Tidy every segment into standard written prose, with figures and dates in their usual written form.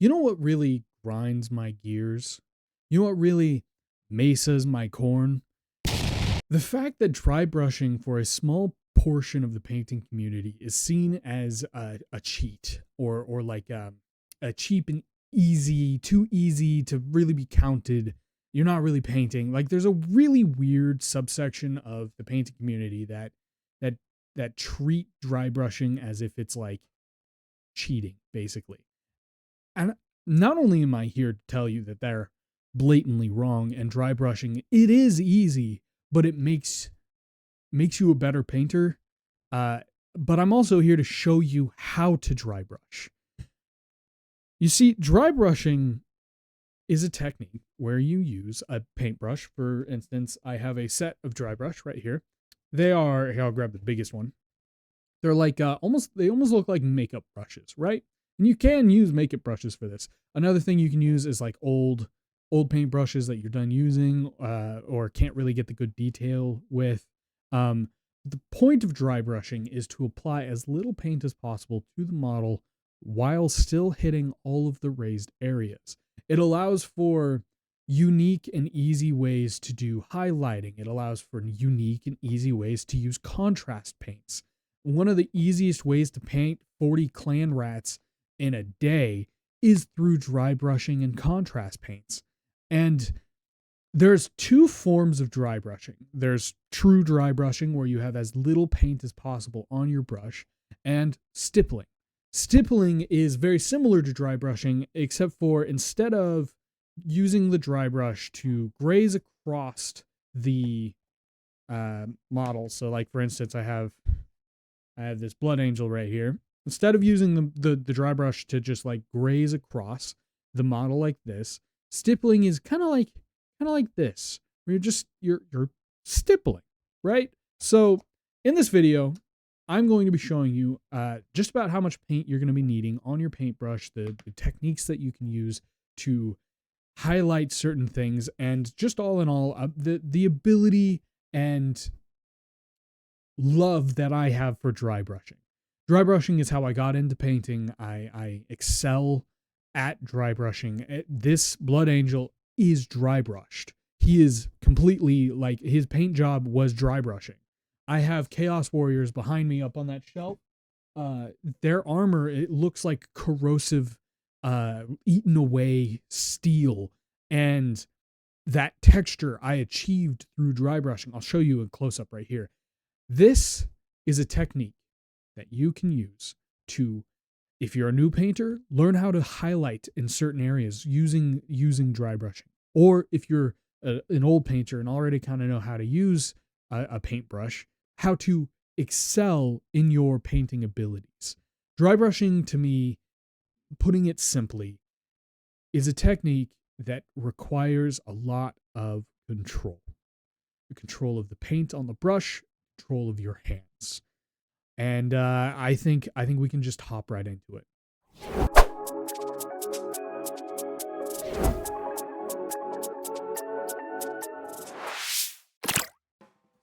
You know what really grinds my gears? You know what really mesas my corn? The fact that dry brushing for a small portion of the painting community is seen as a cheat or like a cheap and easy, too easy to really be counted. You're not really painting. Like there's a really weird subsection of the painting community that that treat dry brushing as if it's like cheating, basically. And not only am I here to tell you that they're blatantly wrong and dry brushing, it is easy, but it makes you a better painter. Uh, but I'm also here to show you how to dry brush. You see, dry brushing is a technique where you use a paintbrush. For instance, I have a set of dry brush right here. Here, I'll grab the biggest one. They're like they almost look like makeup brushes, right? And you can use makeup brushes for this. Another thing you can use is like old paint brushes that you're done using or can't really get the good detail with. Um, the point of dry brushing is to apply as little paint as possible to the model while still hitting all of the raised areas. It allows for unique and easy ways to do highlighting. It allows for unique and easy ways to use contrast paints. One of the easiest ways to paint 40 clan rats in a day is through dry brushing and contrast paints. And there's two forms of dry brushing. There's true dry brushing, where you have as little paint as possible on your brush, and stippling. Stippling is very similar to dry brushing, except for instead of using the dry brush to graze across the model. So like, for instance, I have this blood angel right here. Instead of using the dry brush to just like graze across the model like this, stippling is kind of like this, where you're stippling, right? So in this video, I'm going to be showing you just about how much paint you're going to be needing on your paintbrush, the techniques that you can use to highlight certain things, and just all in all, the ability and love that I have for dry brushing. Dry brushing is how I got into painting. I excel at dry brushing. This blood angel is dry brushed. He is completely like, his paint job was dry brushing. I have Chaos Warriors behind me up on that shelf. Their armor, it looks like corrosive, eaten away steel. And that texture I achieved through dry brushing. I'll show you a close up right here. This is a technique that you can use to, if you're a new painter, learn how to highlight in certain areas using dry brushing. Or if you're an old painter and already kind of know how to use a paintbrush, how to excel in your painting abilities. Dry brushing, to me, putting it simply, is a technique that requires a lot of control. The control of the paint on the brush, control of your hands. And I think we can just hop right into it.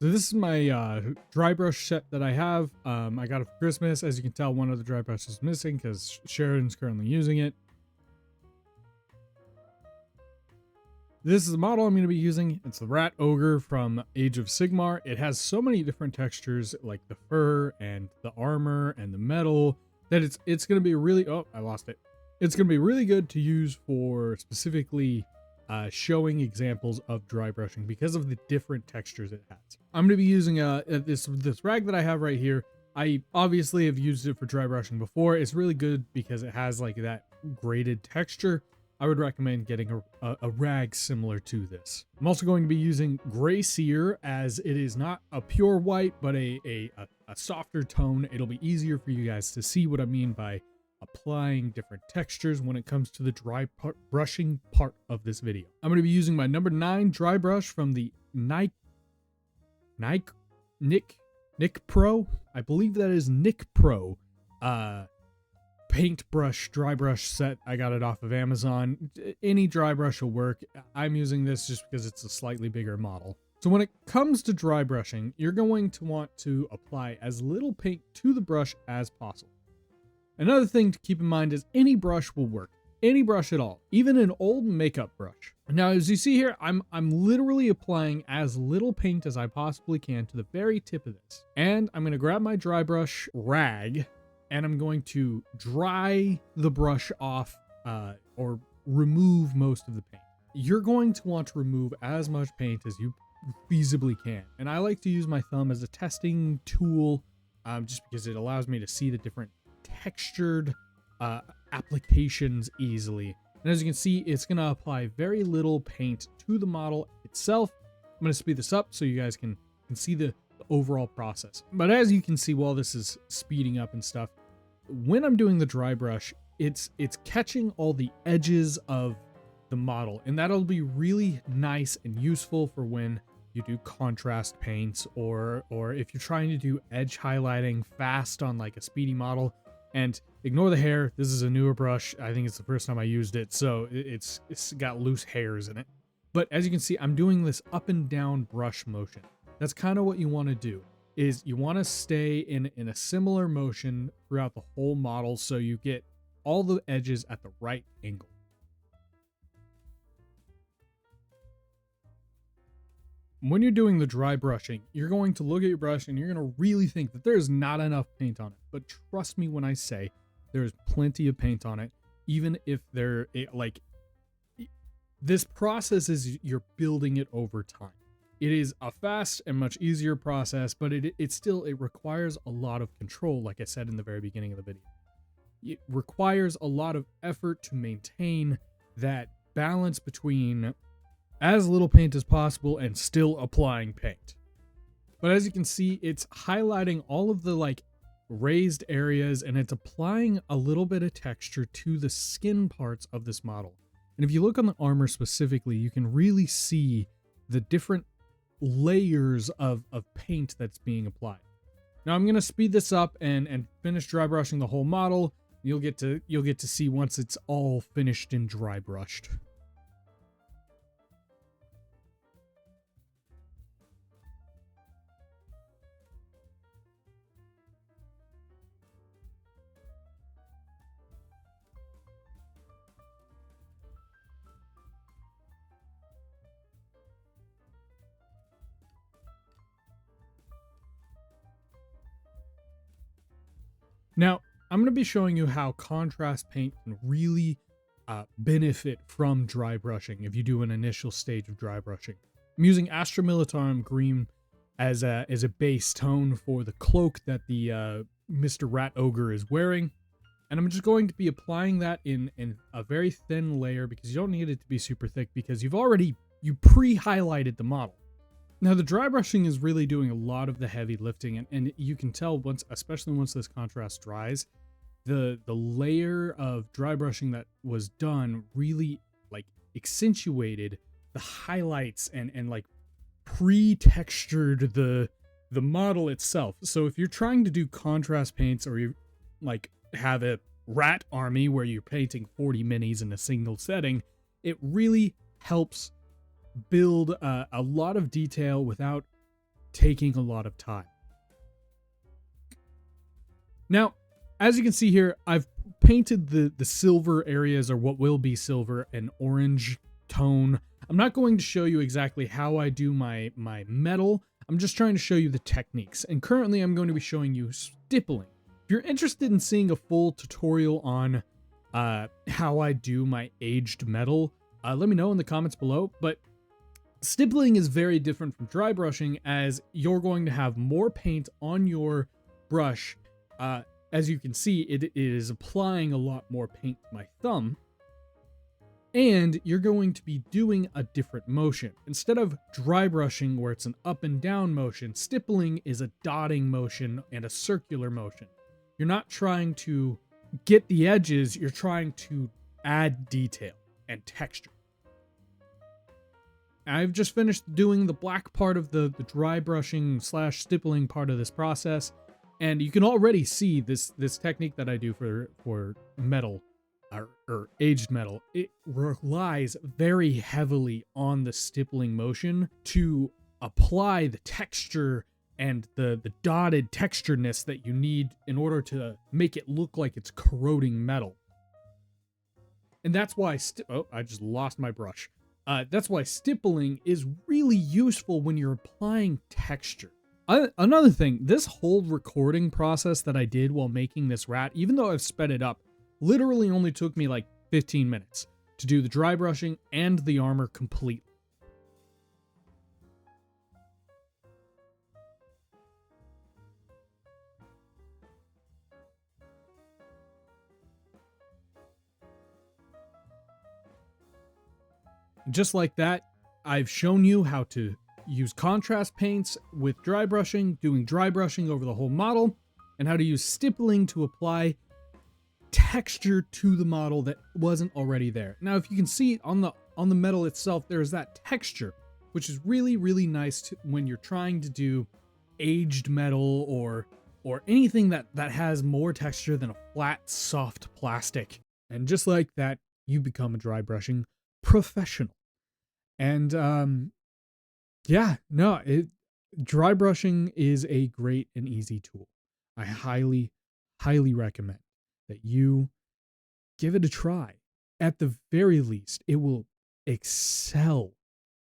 So this is my dry brush set that I have. I got it for Christmas. As you can tell, one of the dry brushes is missing because Sheridan's currently using it. This is the model I'm going to be using. It's the Rat Ogre from Age of Sigmar. It has so many different textures, like the fur and the armor and the metal, that it's going to be really... Oh, I lost it. It's going to be really good to use for specifically showing examples of dry brushing because of the different textures it has. I'm going to be using this rag that I have right here. I obviously have used it for dry brushing before. It's really good because it has like that graded texture. I would recommend getting a rag similar to this. I'm also going to be using Gray Seer, as it is not a pure white, but a softer tone. It'll be easier for you guys to see what I mean by applying different textures when it comes to the dry brushing part of this video. I'm going to be using my number 9 dry brush from the Nick Pro. I believe that is Nick Pro. Paintbrush dry brush set. I got it off of Amazon. Any dry brush will work. I'm using this just because it's a slightly bigger model. So when it comes to dry brushing, you're going to want to apply as little paint to the brush as possible. Another thing to keep in mind is any brush will work. any brush at all, even an old makeup brush. Now, as you see here, I'm literally applying as little paint as I possibly can to the very tip of this. And I'm going to grab my dry brush rag and I'm going to dry the brush off or remove most of the paint. You're going to want to remove as much paint as you feasibly can. And I like to use my thumb as a testing tool just because it allows me to see the different textured applications easily. And as you can see, it's going to apply very little paint to the model itself. I'm going to speed this up so you guys can see the overall process. But as you can see while this is speeding up and stuff, when I'm doing the dry brush, it's catching all the edges of the model, and that'll be really nice and useful for when you do contrast paints or if you're trying to do edge highlighting fast on like a speedy model. And ignore the hair. This is a newer brush. I think it's the first time I used it, so it's got loose hairs in it. But as you can see, I'm doing this up and down brush motion. That's kind of what you want to do, is you want to stay in a similar motion throughout the whole model so you get all the edges at the right angle. When you're doing the dry brushing, you're going to look at your brush and you're going to really think that there's not enough paint on it. But trust me when I say there's plenty of paint on it, even if this process is you're building it over time. It is a fast and much easier process, but it requires a lot of control, like I said in the very beginning of the video. It requires a lot of effort to maintain that balance between as little paint as possible and still applying paint. But as you can see, it's highlighting all of the like raised areas and it's applying a little bit of texture to the skin parts of this model. And if you look on the armor specifically, you can really see the different layers of paint that's being applied. Now I'm going to speed this up and finish dry brushing the whole model. You'll get to see once it's all finished and dry brushed. Now, I'm going to be showing you how contrast paint can really benefit from dry brushing if you do an initial stage of dry brushing. I'm using Astra Militarum Green as a base tone for the cloak that the Mr. Rat Ogre is wearing. And I'm just going to be applying that in a very thin layer because you don't need it to be super thick because you pre-highlighted the model. Now, the dry brushing is really doing a lot of the heavy lifting, and you can tell especially once this contrast dries, the layer of dry brushing that was done really like accentuated the highlights and like pre-textured the model itself. So if you're trying to do contrast paints or you like have a rat army where you're painting 40 minis in a single setting, it really helps build a lot of detail without taking a lot of time. Now, as you can see here, I've painted the silver areas, or what will be silver, an orange tone. I'm not going to show you exactly how I do my metal. I'm just trying to show you the techniques. And currently I'm going to be showing you stippling. If you're interested in seeing a full tutorial on how I do my aged metal, let me know in the comments below. But stippling is very different from dry brushing, as you're going to have more paint on your brush. As you can see, it is applying a lot more paint to my thumb. And you're going to be doing a different motion. Instead of dry brushing where it's an up and down motion, stippling is a dotting motion and a circular motion. You're not trying to get the edges, you're trying to add detail and texture. I've just finished doing the black part of the dry brushing / stippling part of this process, and you can already see this technique that I do for metal or aged metal. It relies very heavily on the stippling motion to apply the texture and the dotted texturedness that you need in order to make it look like it's corroding metal. And that's why, oh, I just lost my brush. That's why stippling is really useful when you're applying texture. Another thing, this whole recording process that I did while making this rat, even though I've sped it up, literally only took me like 15 minutes to do the dry brushing and the armor completely. Just like that, I've shown you how to use contrast paints with dry brushing, doing dry brushing over the whole model, and how to use stippling to apply texture to the model that wasn't already there. Now, if you can see on the metal itself, there's that texture, which is really, really nice when you're trying to do aged metal or anything that has more texture than a flat, soft plastic. And just like that, you become a dry brushing professional. And dry brushing is a great and easy tool. I highly, highly recommend that you give it a try. At the very least, it will excel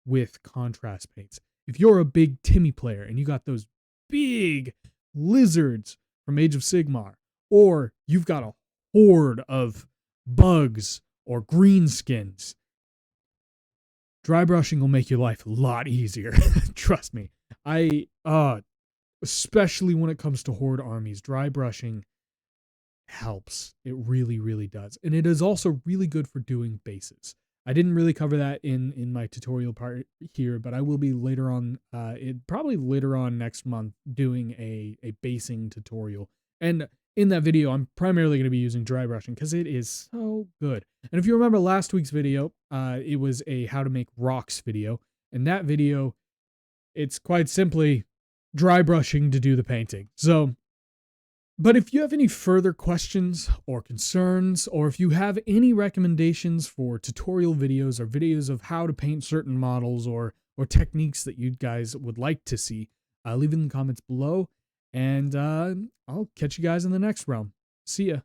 with contrast paints. If you're a big Timmy player and you got those big lizards from Age of Sigmar, or you've got a horde of bugs or greenskins, dry brushing will make your life a lot easier. Trust me. Especially when it comes to horde armies, dry brushing helps. It really, really does. And it is also really good for doing bases. I didn't really cover that in my tutorial part here, but I will be later on, probably later on next month, doing a basing tutorial. And in that video, I'm primarily going to be using dry brushing because it is so good. And if you remember last week's video, it was a how to make rocks video. And that video, it's quite simply dry brushing to do the painting. So, but if you have any further questions or concerns, or if you have any recommendations for tutorial videos or videos of how to paint certain models or techniques that you guys would like to see, leave it in the comments below. And I'll catch you guys in the next realm. See ya.